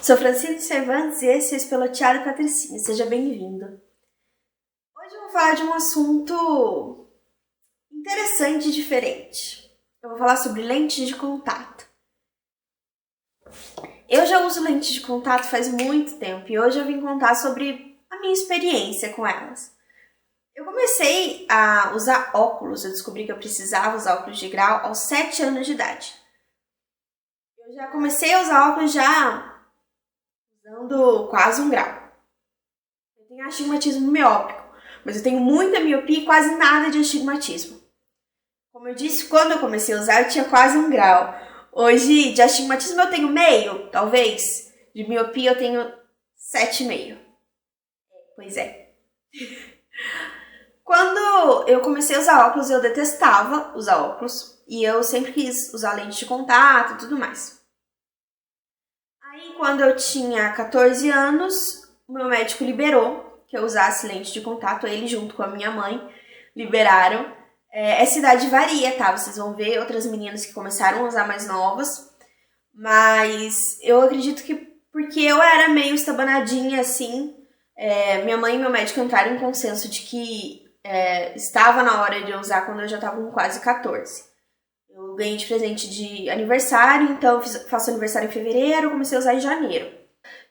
sou Francine Cervantes e esse é o Espeloteado Patricinha. Seja bem-vindo. Hoje eu vou falar de um assunto interessante e diferente. Eu vou falar sobre lentes de contato. Eu já uso lentes de contato faz muito tempo e hoje eu vim contar sobre a minha experiência com elas. Eu comecei a usar óculos, eu descobri que eu precisava usar óculos de grau aos 7 anos de idade. Eu já comecei a usar óculos já usando quase 1 grau. Eu tenho astigmatismo miópico, mas eu tenho muita miopia e quase nada de astigmatismo. Como eu disse, quando eu comecei a usar eu tinha quase 1 grau. Hoje de astigmatismo eu tenho meio, talvez. De miopia eu tenho 7,5. Pois é. Quando eu comecei a usar óculos, eu detestava usar óculos. E eu sempre quis usar lente de contato e tudo mais. Aí, quando eu tinha 14 anos, o meu médico liberou que eu usasse lente de contato. Ele, junto com a minha mãe, liberaram. Essa idade varia, tá? Vocês vão ver outras meninas que começaram a usar mais novas. Mas eu acredito que porque eu era meio estabanadinha, assim, minha mãe e meu médico entraram em consenso de que estava na hora de eu usar quando eu já estava com quase 14. Eu ganhei de presente de aniversário, então eu faço aniversário em fevereiro, comecei a usar em janeiro.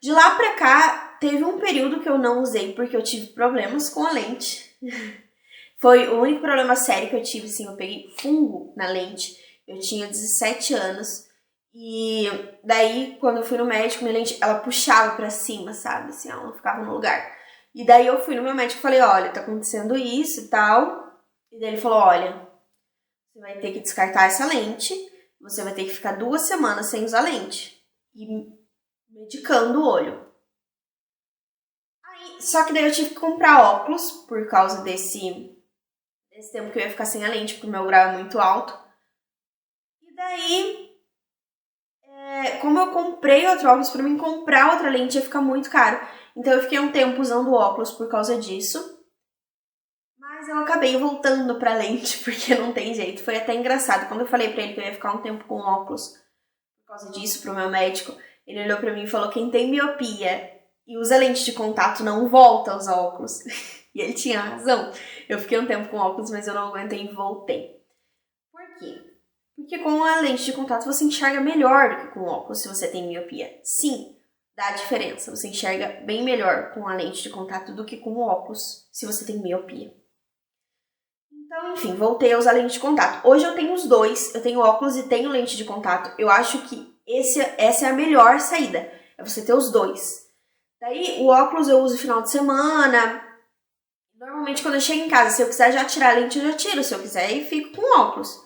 De lá pra cá, teve um período que eu não usei porque eu tive problemas com a lente. Foi o único problema sério que eu tive, assim, eu peguei fungo na lente. Eu tinha 17 anos e daí, quando eu fui no médico, minha lente, ela puxava pra cima, sabe? Assim, ela não ficava no lugar. E daí eu fui no meu médico e falei, olha, tá acontecendo isso e tal. E daí ele falou, olha, você vai ter que descartar essa lente, você vai ter que ficar 2 semanas sem usar lente. E medicando o olho. Aí, só que daí eu tive que comprar óculos por causa desse tempo que eu ia ficar sem a lente, porque o meu grau é muito alto. E daí, como eu comprei outro óculos, pra mim comprar outra lente ia ficar muito caro. Então eu fiquei um tempo usando óculos por causa disso. Mas eu acabei voltando pra lente, porque não tem jeito. Foi até engraçado. Quando eu falei pra ele que eu ia ficar um tempo com óculos por causa disso, pro meu médico, ele olhou pra mim e falou, quem tem miopia e usa lente de contato não volta a usar óculos. E ele tinha razão. Eu fiquei um tempo com óculos, mas eu não aguentei e voltei. Por quê? Porque com a lente de contato você enxerga melhor do que com óculos se você tem miopia. Sim, dá diferença. Você enxerga bem melhor com a lente de contato do que com óculos se você tem miopia. Então, enfim, voltei a usar lente de contato. Hoje eu tenho os dois. Eu tenho óculos e tenho lente de contato. Eu acho que essa é a melhor saída. É você ter os dois. Daí, o óculos eu uso no final de semana. Normalmente, quando eu chego em casa, se eu quiser já tirar a lente, eu já tiro. Se eu quiser, eu fico com óculos.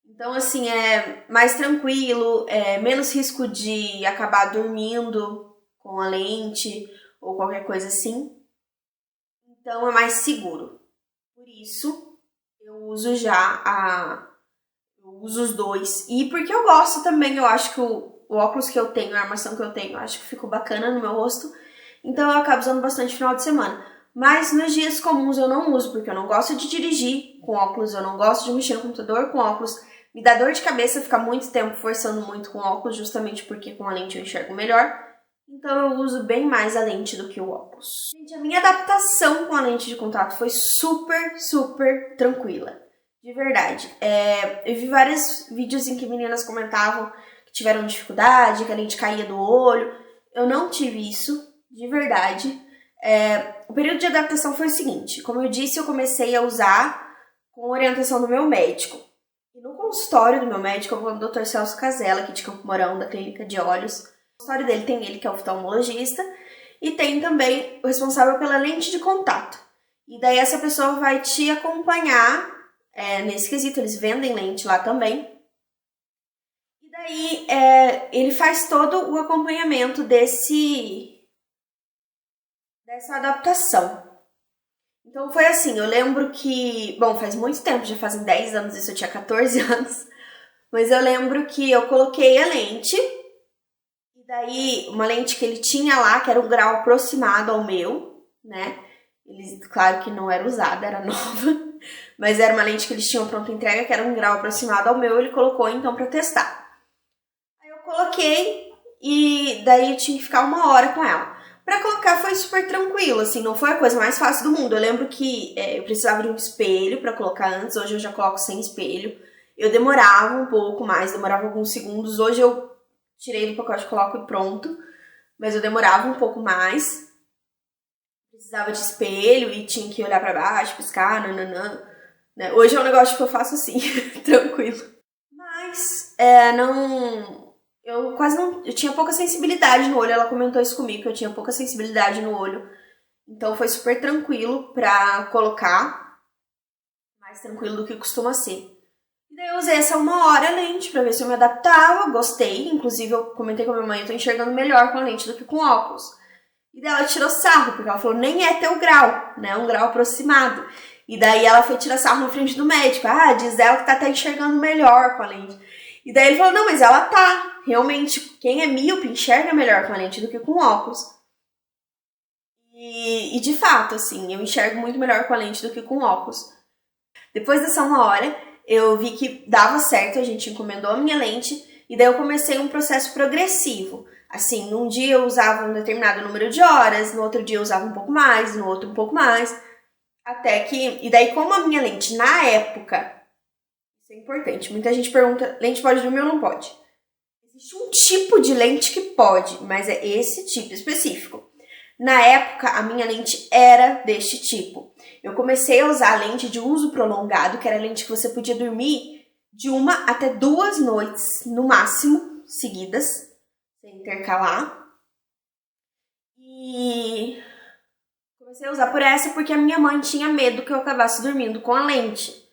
Então, assim, é mais tranquilo, menos risco de acabar dormindo com a lente ou qualquer coisa assim. Então, é mais seguro. Por isso, eu uso eu uso os dois. E porque eu gosto também, eu acho que o óculos que eu tenho, a armação que eu tenho, eu acho que ficou bacana no meu rosto. Então, eu acabo usando bastante no final de semana. Mas nos dias comuns eu não uso, porque eu não gosto de dirigir com óculos, eu não gosto de mexer no computador com óculos. Me dá dor de cabeça ficar muito tempo forçando muito com óculos, justamente porque com a lente eu enxergo melhor. Então eu uso bem mais a lente do que o óculos. Gente, a minha adaptação com a lente de contato foi super, super tranquila. De verdade. Eu vi vários vídeos em que meninas comentavam que tiveram dificuldade, que a lente caía do olho. Eu não tive isso, de verdade. O período de adaptação foi o seguinte, como eu disse, eu comecei a usar com orientação do meu médico. E no consultório do meu médico, eu vou no Dr. Celso Casella, aqui de Campo Mourão, da Clínica de Olhos. No consultório dele tem ele, que é oftalmologista, e tem também o responsável pela lente de contato. E daí essa pessoa vai te acompanhar nesse quesito, eles vendem lente lá também. E daí ele faz todo o acompanhamento dessa adaptação. Então foi assim, eu lembro que, bom, faz muito tempo, já fazem 10 anos, isso eu tinha 14 anos, mas eu lembro que eu coloquei a lente, e daí uma lente que ele tinha lá, que era um grau aproximado ao meu, né, claro que não era usada, era nova, mas era uma lente que eles tinham pronta entrega, que era um grau aproximado ao meu, ele colocou então pra testar. Aí eu coloquei, e daí eu tinha que ficar 1 hora com ela. Pra colocar foi super tranquilo, assim, não foi a coisa mais fácil do mundo. Eu lembro que eu precisava de um espelho pra colocar antes, hoje eu já coloco sem espelho. Eu demorava um pouco mais, demorava alguns segundos. Hoje eu tirei do pacote, coloco e pronto. Mas eu demorava um pouco mais. Precisava de espelho e tinha que olhar pra baixo, piscar, nananã. Né? Hoje é um negócio que eu faço assim, tranquilo. Mas, não... Eu quase não... Eu tinha pouca sensibilidade no olho, ela comentou isso comigo, que eu tinha pouca sensibilidade no olho. Então foi super tranquilo pra colocar. Mais tranquilo do que costuma ser. E daí eu usei essa 1 hora a lente pra ver se eu me adaptava, gostei. Inclusive eu comentei com a minha mãe, eu tô enxergando melhor com a lente do que com óculos. E daí ela tirou sarro, porque ela falou, nem é teu grau, né? Um grau aproximado. E daí ela foi tirar sarro na frente do médico. Ah, diz ela que tá até enxergando melhor com a lente. E daí ele falou, não, mas ela tá. Realmente, quem é míope enxerga melhor com a lente do que com óculos. E de fato, assim, eu enxergo muito melhor com a lente do que com óculos. Depois dessa 1 hora, eu vi que dava certo, a gente encomendou a minha lente. E daí eu comecei um processo progressivo. Assim, num dia eu usava um determinado número de horas, no outro dia eu usava um pouco mais, no outro um pouco mais. Até que... E daí, como a minha lente, na época... Isso é importante. Muita gente pergunta, lente pode dormir ou não pode? Existe um tipo de lente que pode, mas é esse tipo específico. Na época, a minha lente era deste tipo. Eu comecei a usar a lente de uso prolongado, que era a lente que você podia dormir de 1 até 2 noites, no máximo, seguidas, sem intercalar. E comecei a usar por essa porque a minha mãe tinha medo que eu acabasse dormindo com a lente.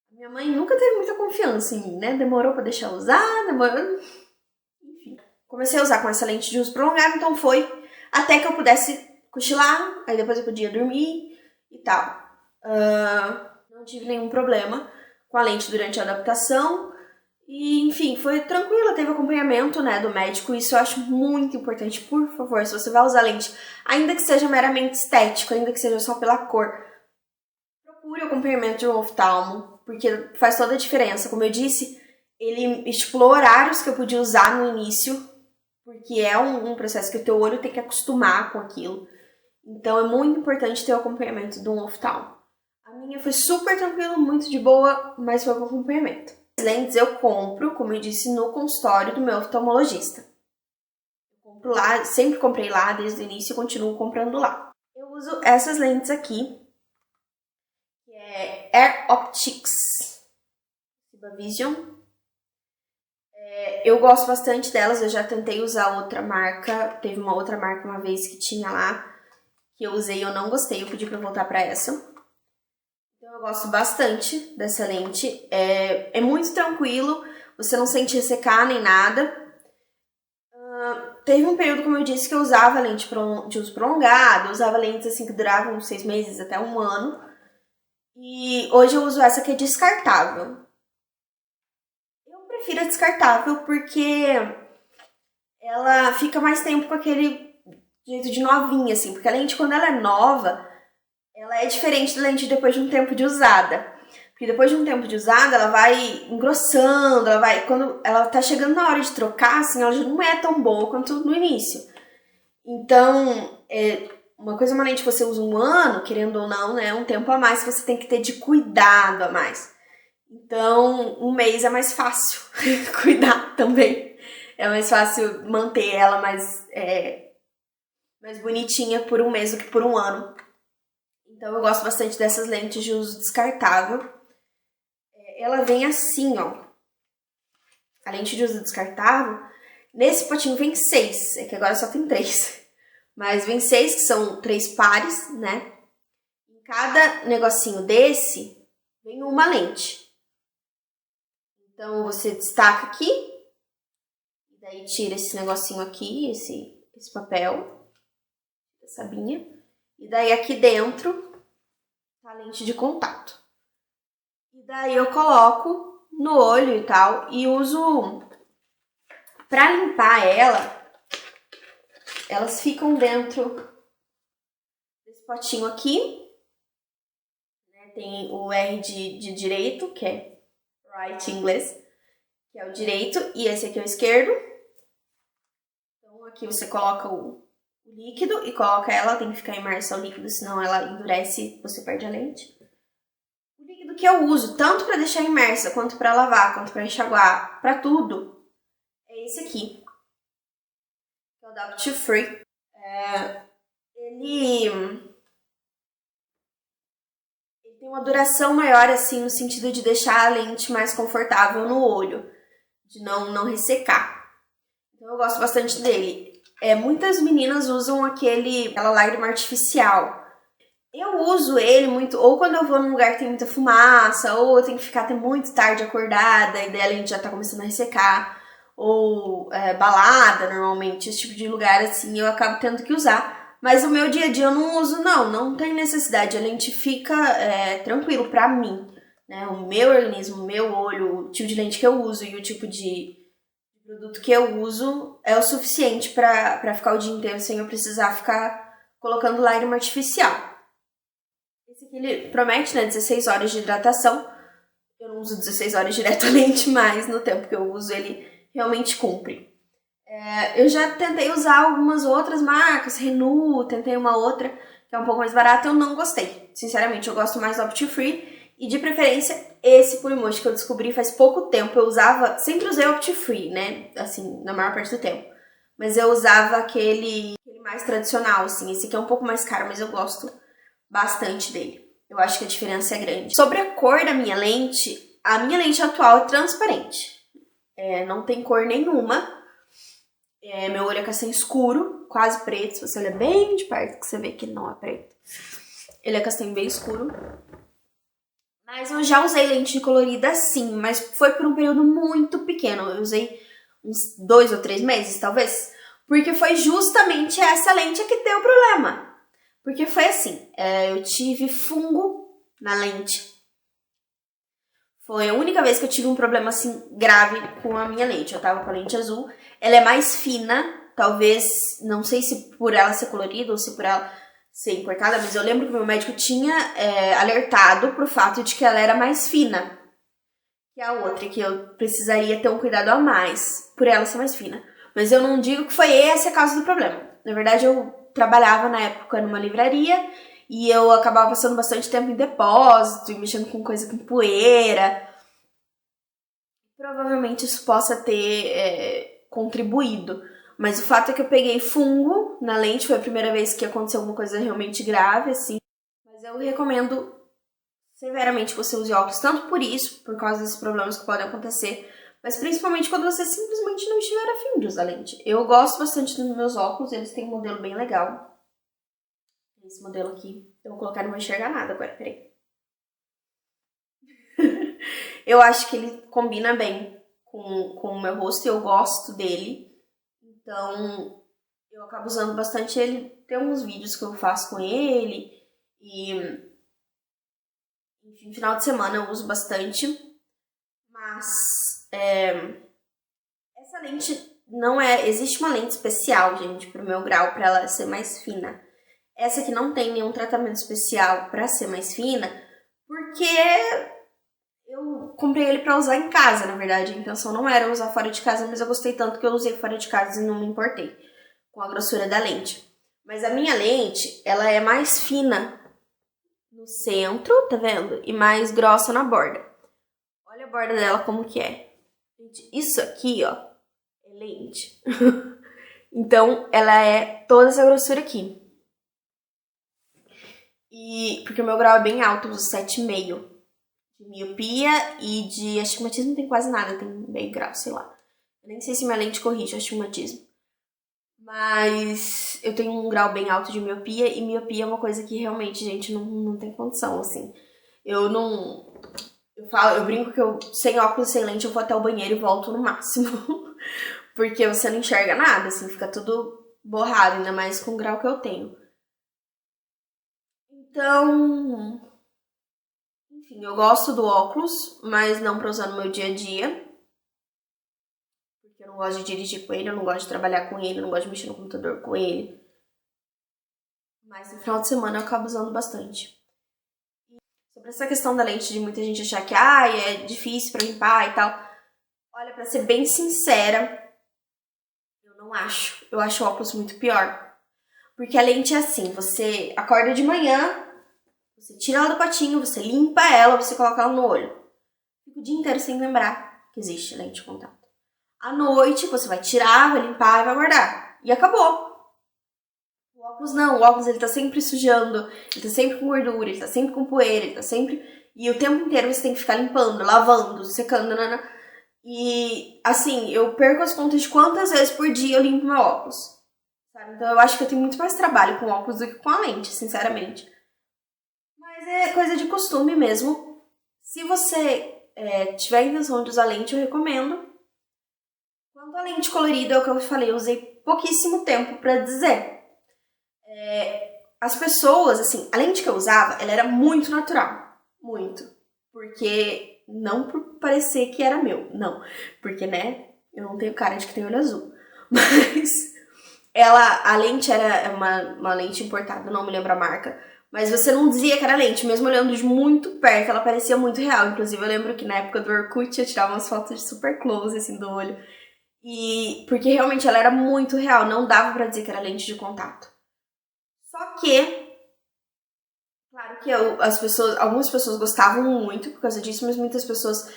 Minha mãe nunca teve muita confiança em mim, né? Demorou pra deixar eu usar, demorou... Enfim. Comecei a usar com essa lente de uso prolongado, então foi até que eu pudesse cochilar, aí depois eu podia dormir e tal. Não tive nenhum problema com a lente durante a adaptação. E, enfim, foi tranquilo, teve acompanhamento, né, do médico. Isso eu acho muito importante. Por favor, se você vai usar lente, ainda que seja meramente estético, ainda que seja só pela cor, procure o acompanhamento de um oftalmo, porque faz toda a diferença. Como eu disse, ele estipulou horários que eu podia usar no início, porque é um processo que o teu olho tem que acostumar com aquilo. Então é muito importante ter o acompanhamento de um oftalmo. A minha foi super tranquila, muito de boa, mas foi com acompanhamento. As lentes eu compro, como eu disse, no consultório do meu oftalmologista. Eu compro lá, sempre comprei lá desde o início e continuo comprando lá. Eu uso essas lentes aqui, que é Air Optics Vision. Eu gosto bastante delas, eu já tentei usar outra marca, teve uma outra marca uma vez que tinha lá, que eu usei e eu não gostei, eu pedi pra voltar pra essa. Então eu gosto bastante dessa lente, é muito tranquilo, você não sente ressecar nem nada. Teve um período, como eu disse, que eu usava lente de uso prolongado, eu usava lentes assim que duravam 6 meses até 1 ano. E hoje eu uso essa que é descartável. Eu prefiro a descartável porque ela fica mais tempo com aquele jeito de novinha, assim. Porque a lente, quando ela é nova, ela é diferente da lente depois de um tempo de usada. Porque depois de um tempo de usada, ela vai engrossando, quando ela tá chegando na hora de trocar, assim, ela já não é tão boa quanto no início. Então, uma coisa, uma lente que você usa 1 ano, querendo ou não, né, um tempo a mais que você tem que ter de cuidado a mais. Então, 1 mês é mais fácil cuidar também. É mais fácil manter ela mais bonitinha por 1 mês do que por 1 ano. Então, eu gosto bastante dessas lentes de uso descartável. Ela vem assim, ó. A lente de uso descartável. Nesse potinho vem 6, é que agora só tem 3. Mas vem 6, que são 3 pares, né? Em cada negocinho desse, vem uma lente. Então, você destaca aqui. E daí tira esse negocinho aqui, esse papel. Essa abinha. E daí aqui dentro, tá a lente de contato. E daí eu coloco no olho e tal. E uso... Pra limpar elas ficam dentro desse potinho aqui. Tem o R de direito, que é right em inglês, que é o direito, e esse aqui é o esquerdo. aqui você coloca o líquido e coloca ela, tem que ficar imersa ao líquido, senão ela endurece e você perde a lente. O líquido que eu uso, tanto para deixar imersa, quanto para lavar, quanto para enxaguar, para tudo, é esse aqui. Que é o da Opti-Free. Ele tem uma duração maior, assim, no sentido de deixar a lente mais confortável no olho, de não ressecar. Então eu gosto bastante dele. Muitas meninas usam aquela lágrima artificial. Eu uso ele muito, ou quando eu vou num lugar que tem muita fumaça, ou eu tenho que ficar até muito tarde acordada, e daí a lente já tá começando a ressecar, ou balada, normalmente, esse tipo de lugar assim, eu acabo tendo que usar. Mas o meu dia a dia eu não uso, não tem necessidade, a lente fica tranquilo pra mim, né? O meu organismo, o meu olho, o tipo de lente que eu uso e o tipo de produto que eu uso é o suficiente pra ficar o dia inteiro sem eu precisar ficar colocando lágrima artificial. Esse aqui ele promete, né, 16 horas de hidratação. Eu não uso 16 horas diretamente, mas no tempo que eu uso ele realmente cumpre. Eu já tentei usar algumas outras marcas, Renu, tentei uma outra que é um pouco mais barata, eu não gostei. Sinceramente, eu gosto mais do Opti-Free e de preferência esse Purimoshi que eu descobri faz pouco tempo. Eu sempre usei o Opti-Free, né, assim, na maior parte do tempo. Mas eu usava aquele mais tradicional, assim. Esse aqui é um pouco mais caro, mas eu gosto bastante dele. Eu acho que a diferença é grande. Sobre a cor da minha lente, a minha lente atual é transparente. Não tem cor nenhuma. Meu olho é castanho escuro, quase preto. Se você olhar bem de perto, que você vê que não é preto. Ele é castanho bem escuro. Mas eu já usei lente colorida sim, mas foi por um período muito pequeno. Eu usei uns 2 ou 3 meses, talvez. Porque foi justamente essa lente que deu problema. Porque foi assim, eu tive fungo na lente. Foi a única vez que eu tive um problema assim grave com a minha lente. Eu tava com a lente azul. Ela é mais fina, talvez, não sei se por ela ser colorida ou se por ela ser importada, mas eu lembro que o meu médico tinha alertado pro fato de que ela era mais fina que a outra, que eu precisaria ter um cuidado a mais por ela ser mais fina. Mas eu não digo que foi essa a causa do problema. Na verdade, eu trabalhava na época numa livraria e eu acabava passando bastante tempo em depósito e mexendo com coisa com poeira. Provavelmente isso possa ter contribuído. Mas o fato é que eu peguei fungo na lente, foi a primeira vez que aconteceu alguma coisa realmente grave, assim. Mas eu recomendo severamente que você use óculos, tanto por isso, por causa desses problemas que podem acontecer, mas principalmente quando você simplesmente não estiver afim de usar lente. Eu gosto bastante dos meus óculos, eles têm um modelo bem legal. Esse modelo aqui, eu vou colocar, não vou enxergar nada agora, peraí. Eu acho que ele combina bem com o meu rosto e eu gosto dele. Então, eu acabo usando bastante ele. Tem alguns vídeos que eu faço com ele e, enfim, final de semana eu uso bastante. Mas essa lente não existe uma lente especial, gente, pro meu grau, pra ela ser mais fina. Essa aqui não tem nenhum tratamento especial pra ser mais fina, porque eu comprei ele pra usar em casa, na verdade. A intenção não era usar fora de casa, mas eu gostei tanto que eu usei fora de casa e não me importei com a grossura da lente. Mas a minha lente, ela é mais fina no centro, tá vendo? E mais grossa na borda. Olha a borda dela como que é. Gente, isso aqui, ó, é lente. Então, ela é toda essa grossura aqui. E porque o meu grau é bem alto, eu uso 7,5 de miopia e de astigmatismo tem quase nada, tem meio grau, sei lá. Eu nem sei se minha lente corrige o astigmatismo. Mas eu tenho um grau bem alto de miopia e miopia é uma coisa que realmente, gente, não tem condição, assim. Eu brinco que eu, sem óculos, sem lente, eu vou até o banheiro e volto no máximo. Porque você não enxerga nada, assim, fica tudo borrado, ainda mais com o grau que eu tenho. Então, enfim, eu gosto do óculos, mas não pra usar no meu dia a dia. Porque eu não gosto de dirigir com ele, eu não gosto de trabalhar com ele, eu não gosto de mexer no computador com ele. Mas no final de semana eu acabo usando bastante. E sobre essa questão da lente, de muita gente achar que é difícil pra limpar e tal. Olha, pra ser bem sincera, eu Não acho. Eu acho o óculos muito pior. Porque a lente é assim, você acorda de manhã, você tira ela do potinho, você limpa ela, você coloca ela no olho. Fica o dia inteiro sem lembrar que existe lente de contato. À noite, você vai tirar, vai limpar e vai guardar. E acabou. O óculos não, o óculos ele tá sempre sujando, ele tá sempre com gordura, ele tá sempre com poeira, ele tá sempre... E o tempo inteiro você tem que ficar limpando, lavando, secando, nanana. E, assim, eu perco as contas de quantas vezes por dia eu limpo meu óculos. Sabe? Então eu acho que eu tenho muito mais trabalho com óculos do que com a lente, sinceramente. Mas é coisa de costume mesmo. Se você tiver a intenção de usar lente, eu recomendo. Quanto à lente colorida, é o que eu falei, eu usei pouquíssimo tempo pra dizer. As pessoas, assim, a lente que eu usava, ela era muito natural. Muito. Porque, não por parecer que era meu, não. Porque, né, eu não tenho cara de que tem olho azul. Mas, a lente era uma lente importada, não me lembro a marca. Mas você não dizia que era lente, mesmo olhando de muito perto, ela parecia muito real. Inclusive, eu lembro que na época do Orkut eu tirava umas fotos de super close, assim, do olho. E porque realmente ela era muito real, não dava pra dizer que era lente de contato. Só que, claro que algumas pessoas gostavam muito por causa disso, mas muitas pessoas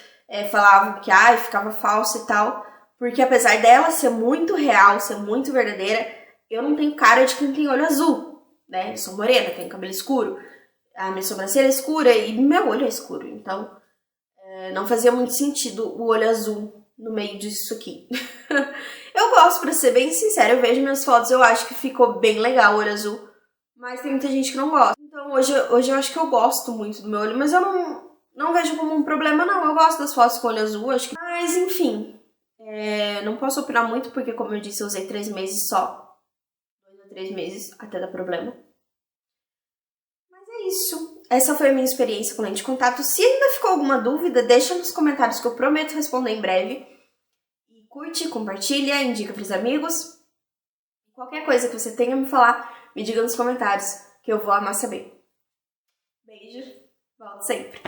falavam que ficava falsa e tal. Porque apesar dela ser muito real, ser muito verdadeira, eu não tenho cara de quem tem olho azul, né? Eu sou morena, tenho cabelo escuro, a minha sobrancelha é escura e meu olho é escuro. Então, não fazia muito sentido o olho azul no meio disso aqui. Eu gosto, pra ser bem sincera, eu vejo minhas fotos, eu acho que ficou bem legal o olho azul. Mas tem muita gente que não gosta. Então hoje eu acho que eu gosto muito do meu olho, mas eu não vejo como um problema, não. Eu gosto das fotos com olho azul, acho que... Mas enfim, não posso opinar muito, porque como eu disse, eu usei 3 meses só. 2 a 3 meses, até dar problema. Mas é isso. Essa foi a minha experiência com lente de contato. Se ainda ficou alguma dúvida, deixa nos comentários que eu prometo responder em breve. E curte, compartilha, indica pros amigos. Qualquer coisa que você tenha a me falar, me diga nos comentários, que eu vou amar saber. Beijo, volto sempre.